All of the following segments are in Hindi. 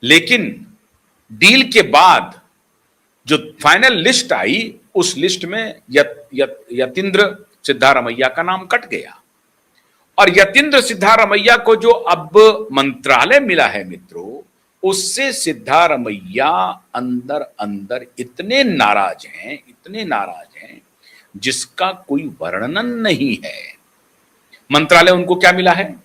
लेकिन डील के बाद जो फाइनल लिस्ट आई, उस लिस्ट में यतींद्र सिद्धारमैया का नाम कट गया। और यतींद्र सिद्धारमैया को जो अब मंत्रालय मिला है मित्रों, उससे सिद्धारमैया अंदर अंदर इतने नाराज हैं जिसका कोई वर्णन नहीं है। मंत्रालय उनको क्या मिला है?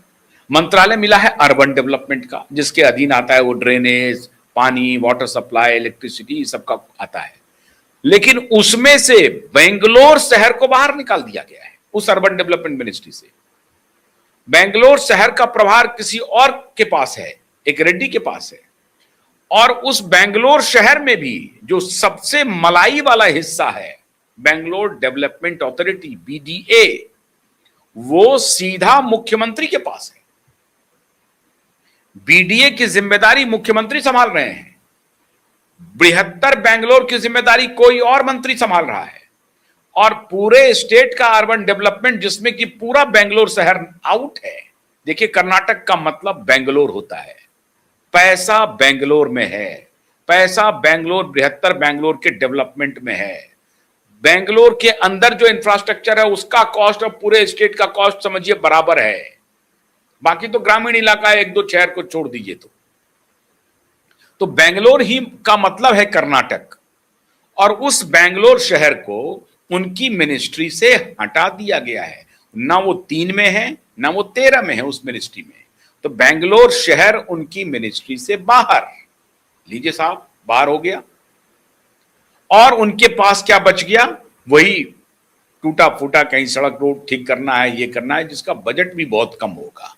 मंत्रालय मिला है अर्बन डेवलपमेंट का, जिसके अधीन आता है वो ड्रेनेज, पानी, वाटर सप्लाई, इलेक्ट्रिसिटी, सबका आता है। लेकिन उसमें से बेंगलोर शहर को बाहर निकाल दिया गया है उस अर्बन डेवलपमेंट मिनिस्ट्री से। बेंगलोर शहर का प्रभार किसी और के पास है, एक रेड्डी के पास है। और उस बेंगलोर शहर में भी जो सबसे मलाई वाला हिस्सा है, बेंगलोर डेवलपमेंट अथॉरिटी BDA, वो सीधा मुख्यमंत्री के पास है। BDA की जिम्मेदारी मुख्यमंत्री संभाल रहे हैं, बृहत्तर बेंगलोर की जिम्मेदारी कोई और मंत्री संभाल रहा है। और पूरे स्टेट का अर्बन डेवलपमेंट, जिसमें कि पूरा बेंगलोर शहर आउट है। देखिए, कर्नाटक का मतलब बेंगलोर होता है, पैसा बेंगलोर में है, पैसा बेंगलोर, बृहत्तर बेंगलोर के डेवलपमेंट में है। बेंगलोर के अंदर जो इंफ्रास्ट्रक्चर है उसका कॉस्ट और पूरे स्टेट का कॉस्ट समझिए बराबर है। बाकी तो ग्रामीण इलाका है, एक दो शहर को छोड़ दीजिए तो बेंगलोर ही का मतलब है कर्नाटक। और उस बेंगलोर शहर को उनकी मिनिस्ट्री से हटा दिया गया है। ना वो 3 में है, ना वो 13 में है उस मिनिस्ट्री में। तो बेंगलोर शहर उनकी मिनिस्ट्री से बाहर, लीजिए साहब, बाहर हो गया। और उनके पास क्या बच गया? वही टूटा फूटा कहीं सड़क रोड ठीक करना है, ये करना है, जिसका बजट भी बहुत कम होगा।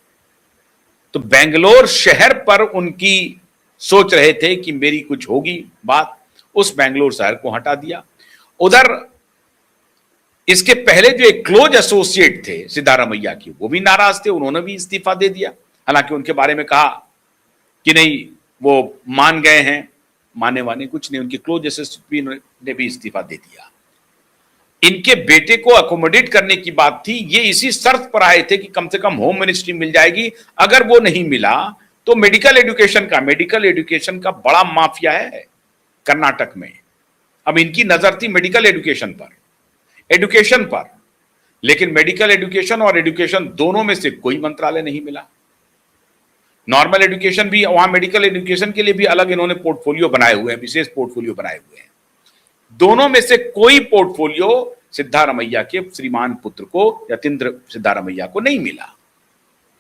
तो बेंगलोर शहर पर उनकी सोच रहे थे कि मेरी कुछ होगी बात, उस बेंगलोर शहर को हटा दिया। उधर इसके पहले जो एक क्लोज एसोसिएट थे सिद्धारमैया की, वो भी नाराज थे, उन्होंने भी इस्तीफा दे दिया। हालांकि उनके बारे में कहा कि नहीं, वो मान गए हैं, माने वाने कुछ नहीं, उनके क्लोज एसोसिएट ने भी इस्तीफा दे दिया। इनके बेटे को अकोमोडेट करने की बात थी, ये इसी शर्त पर आए थे कि कम से कम होम मिनिस्ट्री मिल जाएगी। अगर वो नहीं मिला तो मेडिकल एजुकेशन का बड़ा माफिया है कर्नाटक में। अब इनकी नजर थी मेडिकल एजुकेशन पर, लेकिन मेडिकल एजुकेशन और एजुकेशन दोनों में से कोई मंत्रालय नहीं मिला। नॉर्मल एजुकेशन भी, वहां मेडिकल एजुकेशन के लिए भी अलग इन्होंने पोर्टफोलियो बनाए हुए हैं, विशेष पोर्टफोलियो बनाए हुए हैं। दोनों में से कोई पोर्टफोलियो सिद्धारमैया के श्रीमान पुत्र को, यतींद्र सिद्धारमैया को नहीं मिला।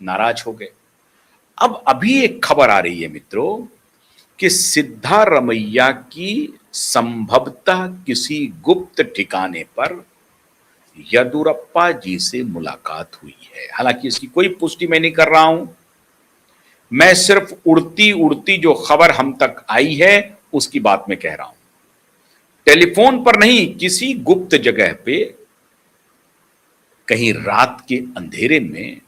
नाराज हो गए। अब अभी एक खबर आ रही है मित्रों कि सिद्धारमैया की संभवतः किसी गुप्त ठिकाने पर येदियुरप्पा जी से मुलाकात हुई है। हालांकि इसकी कोई पुष्टि मैं नहीं कर रहा हूं, मैं सिर्फ उड़ती उड़ती जो खबर हम तक आई है उसकी बात में कह रहा हूं। टेलीफोन पर नहीं, किसी गुप्त जगह पे, कहीं रात के अंधेरे में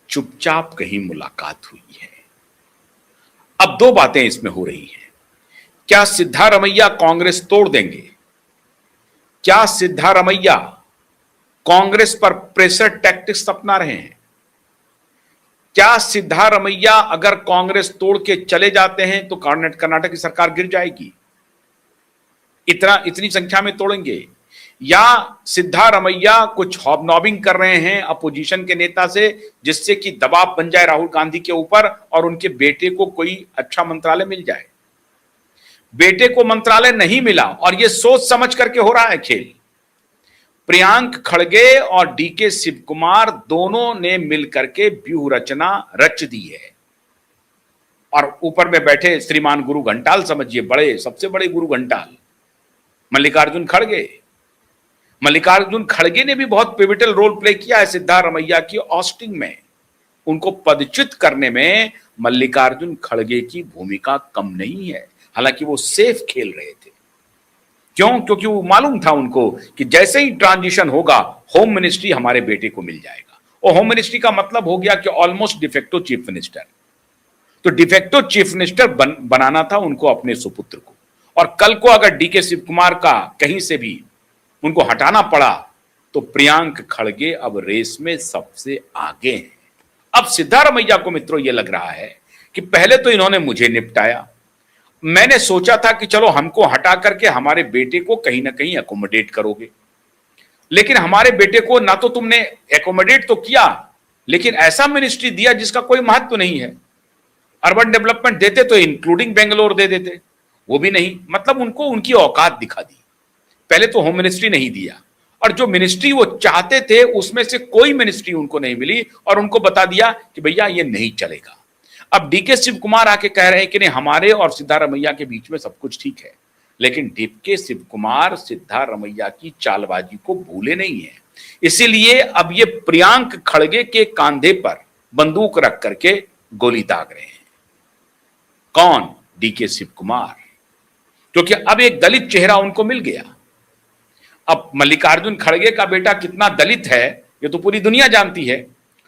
चुपचाप कहीं मुलाकात हुई है। अब 2 बातें इसमें हो रही हैं। क्या सिद्धारमैया कांग्रेस तोड़ देंगे? क्या सिद्धारमैया कांग्रेस पर प्रेशर टैक्टिक्स अपना रहे हैं? क्या सिद्धारमैया अगर कांग्रेस तोड़ के चले जाते हैं तो कर्नाटक की सरकार गिर जाएगी? इतनी संख्या में तोड़ेंगे? या सिद्धारमैया कुछ हॉबनॉबिंग कर रहे हैं अपोजिशन के नेता से, जिससे कि दबाव बन जाए राहुल गांधी के ऊपर और उनके बेटे को कोई अच्छा मंत्रालय मिल जाए? बेटे को मंत्रालय नहीं मिला और यह सोच समझ करके हो रहा है खेल। प्रियांक खड़गे और DK शिव कुमार दोनों ने मिलकर के व्यूह रचना रच दी है। और ऊपर में बैठे श्रीमान गुरु घंटाल, समझिए सबसे बड़े गुरु घंटाल, मल्लिकार्जुन खड़गे ने भी बहुत पिविटल रोल प्ले किया है सिद्धारमैया की ऑस्टिंग में। उनको पदच्युत करने में मल्लिकार्जुन खड़गे की भूमिका कम नहीं है। हालांकि वो सेफ खेल रहे थे। क्यों? क्योंकि वो मालूम था उनको कि जैसे ही ट्रांजिशन होगा होम मिनिस्ट्री हमारे बेटे को मिल जाएगा। और होम मिनिस्ट्री का मतलब हो गया कि ऑलमोस्ट डिफेक्टो चीफ मिनिस्टर। तो डिफेक्टो चीफ मिनिस्टर बनाना था उनको अपने सुपुत्र को। और कल को अगर DK शिव कुमार का कहीं से भी उनको हटाना पड़ा तो प्रियांक खड़गे अब रेस में सबसे आगे हैं। अब सिद्धारमैया को मित्रों यह लग रहा है कि पहले तो इन्होंने मुझे निपटाया, मैंने सोचा था कि चलो हमको हटा करके हमारे बेटे को कहीं ना कहीं अकोमोडेट करोगे, लेकिन हमारे बेटे को ना तो तुमने एकोमोडेट तो किया, लेकिन ऐसा मिनिस्ट्री दिया जिसका कोई महत्व नहीं है। अर्बन डेवलपमेंट देते तो इंक्लूडिंग बेंगलोर दे देते, वो भी नहीं। मतलब उनको उनकी औकात दिखा दी। पहले तो होम मिनिस्ट्री नहीं दिया, और जो मिनिस्ट्री वो चाहते थे उसमें से कोई मिनिस्ट्री उनको नहीं मिली, और उनको बता दिया कि भैया ये नहीं चलेगा। अब डीके शिव कुमार आके कह रहे हैं कि नहीं, हमारे और सिद्धारमैया के बीच में सब कुछ ठीक है, लेकिन डीके शिव कुमार सिद्धारमैया की चालबाजी को भूले नहीं है। इसीलिए अब ये प्रियांक खड़गे के कांधे पर बंदूक रख करके गोली दाग रहे हैं। कौन? डीके शिव कुमार, क्योंकि अब एक दलित चेहरा उनको मिल गया। अब मल्लिकार्जुन खड़गे का बेटा कितना दलित है ये तो पूरी दुनिया जानती है,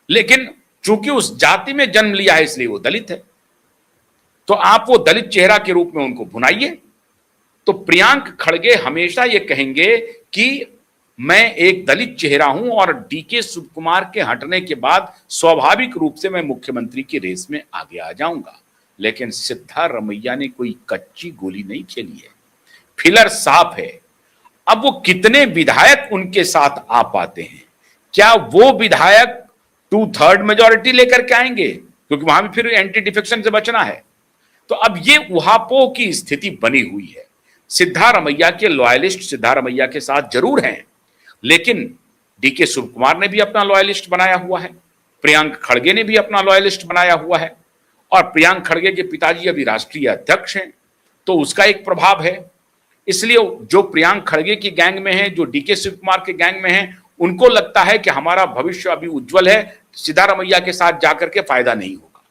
लेकिन चूंकि उस जाति में जन्म लिया है इसलिए वो दलित है। तो आप वो दलित चेहरा के रूप में उनको भुनाइए। तो प्रियांक खड़गे हमेशा ये कहेंगे कि मैं एक दलित चेहरा हूं, और डीके शिव कुमार के हटने के बाद स्वाभाविक रूप से मैं मुख्यमंत्री की रेस में आगे आ जाऊंगा। लेकिन सिद्धारमैया ने कोई कच्ची गोली नहीं खेली है, फिलर साफ है। अब वो कितने विधायक उनके साथ आ पाते हैं? क्या वो विधायक 2/3 मेजोरिटी लेकर के आएंगे? क्योंकि वहां भी फिर एंटी डिफेक्शन से बचना है। तो अब ये उहापोह की स्थिति बनी हुई है। सिद्धारमैया के लॉयलिस्ट सिद्धारमैया के साथ जरूर हैं, लेकिन डीके शिव कुमार ने भी अपना लॉयलिस्ट बनाया हुआ है, प्रियांक खड़गे ने भी अपना लॉयलिस्ट बनाया हुआ है, और प्रियांक खड़गे के पिताजी अभी राष्ट्रीय अध्यक्ष हैं, तो उसका एक प्रभाव है। इसलिए जो प्रियांक खड़गे की गैंग में है, जो डीके शिव कुमार के गैंग में है, उनको लगता है कि हमारा भविष्य अभी उज्जवल है, सिद्धारमैया के साथ जाकर के फायदा नहीं होगा।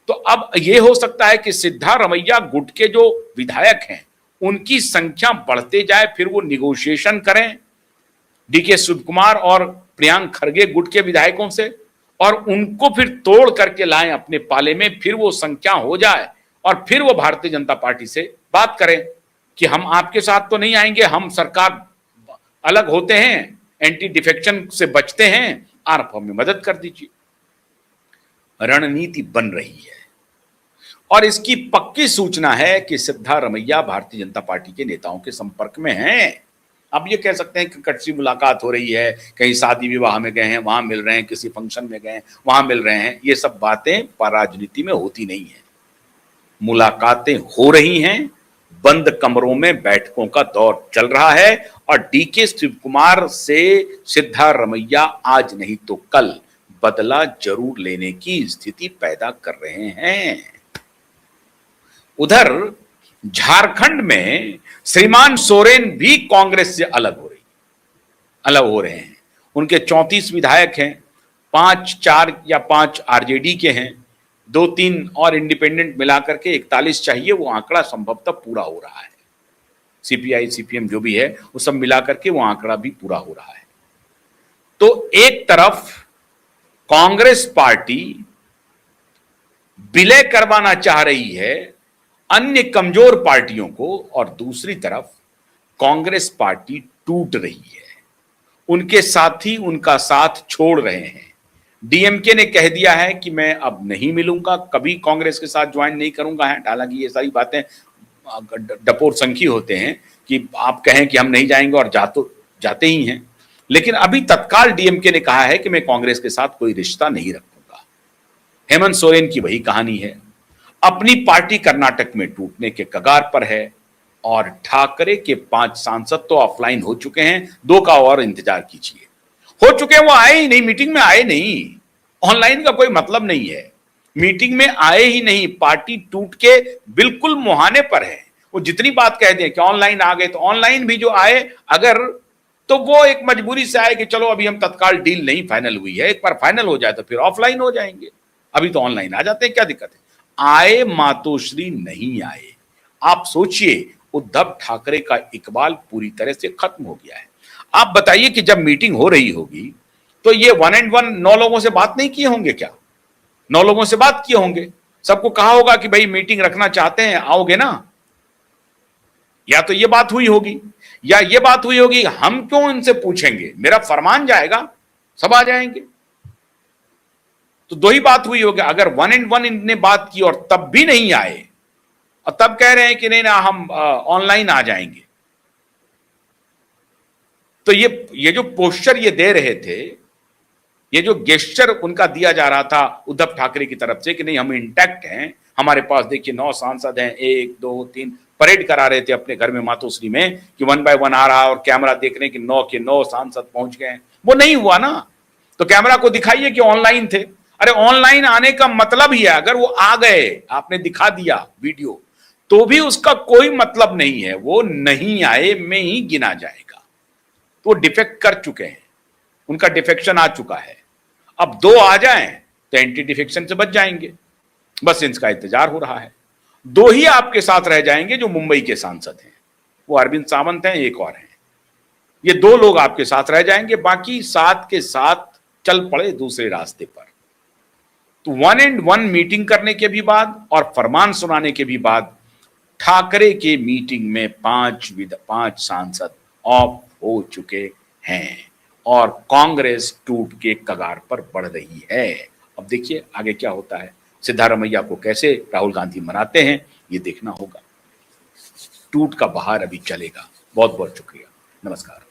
तो अब यह हो सकता है कि सिद्धारमैया गुट के जो विधायक हैं उनकी संख्या बढ़ते जाए, फिर वो निगोशिएशन करें डीके शिव कुमार और प्रियांक खड़गे गुट के विधायकों से, और उनको फिर तोड़ करके लाएं अपने पाले में, फिर वो संख्या हो जाए, और फिर वो भारतीय जनता पार्टी से बात करें कि हम आपके साथ तो नहीं आएंगे, हम सरकार अलग होते हैं, एंटी डिफेक्शन से बचते हैं, आप हमें मदद कर दीजिए। रणनीति बन रही है, और इसकी पक्की सूचना है कि सिद्धारमैया भारतीय जनता पार्टी के नेताओं के संपर्क में हैं। अब ये कह सकते हैं कि कच्ची मुलाकात हो रही है, कहीं शादी विवाह में गए हैं वहां मिल रहे हैं, किसी फंक्शन में गए वहां मिल रहे हैं, ये सब बातें राजनीति में होती नहीं है। मुलाकातें हो रही हैं, बंद कमरों में बैठकों का दौर चल रहा है, और डीके शिव कुमार से सिद्धारमैया आज नहीं तो कल बदला जरूर लेने की स्थिति पैदा कर रहे हैं। उधर झारखंड में श्रीमान सोरेन भी कांग्रेस से अलग हो रहे हैं। उनके 34 विधायक हैं, 5 आरजेडी के हैं, 2-3 और इंडिपेंडेंट मिलाकर के 41 चाहिए। वो आंकड़ा संभवतः पूरा हो रहा है। सीपीआई सीपीएम जो भी है वो सब मिलाकर के वो आंकड़ा भी पूरा हो रहा है। तो एक तरफ कांग्रेस पार्टी विलय करवाना चाह रही है अन्य कमजोर पार्टियों को, और दूसरी तरफ कांग्रेस पार्टी टूट रही है, उनके साथी उनका साथ छोड़ रहे हैं। डीएमके ने कह दिया है कि मैं अब नहीं मिलूंगा, कभी कांग्रेस के साथ ज्वाइन नहीं करूंगा है। हालांकि ये सारी बातें डपोर संखी होते हैं कि आप कहें कि हम नहीं जाएंगे और जाते ही हैं, लेकिन अभी तत्काल डीएमके ने कहा है कि मैं कांग्रेस के साथ कोई रिश्ता नहीं रखूंगा। हेमंत सोरेन की वही कहानी है, अपनी पार्टी कर्नाटक में टूटने के कगार पर है, और ठाकरे के 5 सांसद तो ऑफलाइन हो चुके हैं, 2 का और इंतजार कीजिए। हो चुके हैं, वो आए ही नहीं, मीटिंग में आए नहीं। ऑनलाइन का कोई मतलब नहीं है, मीटिंग में आए ही नहीं, पार्टी टूट के बिल्कुल मुहाने पर है। वो जितनी बात कह दें कि ऑनलाइन आ गए, तो ऑनलाइन भी जो आए अगर, तो वो एक मजबूरी से आए कि चलो अभी हम तत्काल डील नहीं फाइनल हुई है, एक बार फाइनल हो जाए तो फिर ऑफलाइन हो जाएंगे। अभी तो ऑनलाइन आ जाते हैं, क्या दिक्कत है? आए मातोश्री नहीं आए। आप सोचिए, उद्धव ठाकरे का इकबाल पूरी तरह से खत्म हो गया है। आप बताइए कि जब मीटिंग हो रही होगी तो ये 1 and 1 9 लोगों से बात नहीं किए होंगे क्या? 9 लोगों से बात किए होंगे, सबको कहा होगा कि भाई मीटिंग रखना चाहते हैं, आओगे ना? या तो ये बात हुई होगी, या ये बात हुई होगी हम क्यों इनसे पूछेंगे, मेरा फरमान जाएगा, सब आ जाएंगे। तो 2 ही बात हुई होगी। अगर 1 and 1 इनने बात की और तब भी नहीं आए, और तब कह रहे हैं कि नहीं ना हम ऑनलाइन आ जाएंगे। तो ये जो पोस्चर ये दे रहे थे, ये जो गेस्चर उनका दिया जा रहा था उद्धव ठाकरे की तरफ से कि नहीं हम इंटैक्ट हैं, हमारे पास देखिए 9 सांसद हैं, 1 2 3 परेड करा रहे थे अपने घर में मातोश्री में कि 1 बाय 1 आ रहा और कैमरा देख रहे हैं कि 9 के 9 सांसद पहुंच गए। वो नहीं हुआ ना, तो कैमरा को दिखाइए कि ऑनलाइन थे। अरे ऑनलाइन आने का मतलब ही है, अगर वो आ गए, आपने दिखा दिया वीडियो, तो भी उसका कोई मतलब नहीं है, वो नहीं आए में ही गिना जाएगा। तो वो डिफेक्ट कर चुके हैं, उनका डिफेक्शन आ चुका है। अब 2 आ जाएं तो एंटी डिफेक्शन से बच जाएंगे, बस इनका इंतजार हो रहा है। 2 ही आपके साथ रह जाएंगे जो मुंबई के सांसद हैं, वो अरविंद सावंत हैं, एक और हैं। ये 2 लोग आपके साथ रह जाएंगे, बाकी साथ के साथ चल पड़े दूसरे रास्ते पर। तो 1 एंड 1 मीटिंग करने के भी बाद और फरमान सुनाने के भी बाद ठाकरे के मीटिंग में 5 सांसद ऑफ हो चुके हैं और कांग्रेस टूट के कगार पर बढ़ रही है। अब देखिए आगे क्या होता है, सिद्धारमैया को कैसे राहुल गांधी मनाते हैं ये देखना होगा। टूट का बहार अभी चलेगा। बहुत बहुत शुक्रिया, नमस्कार।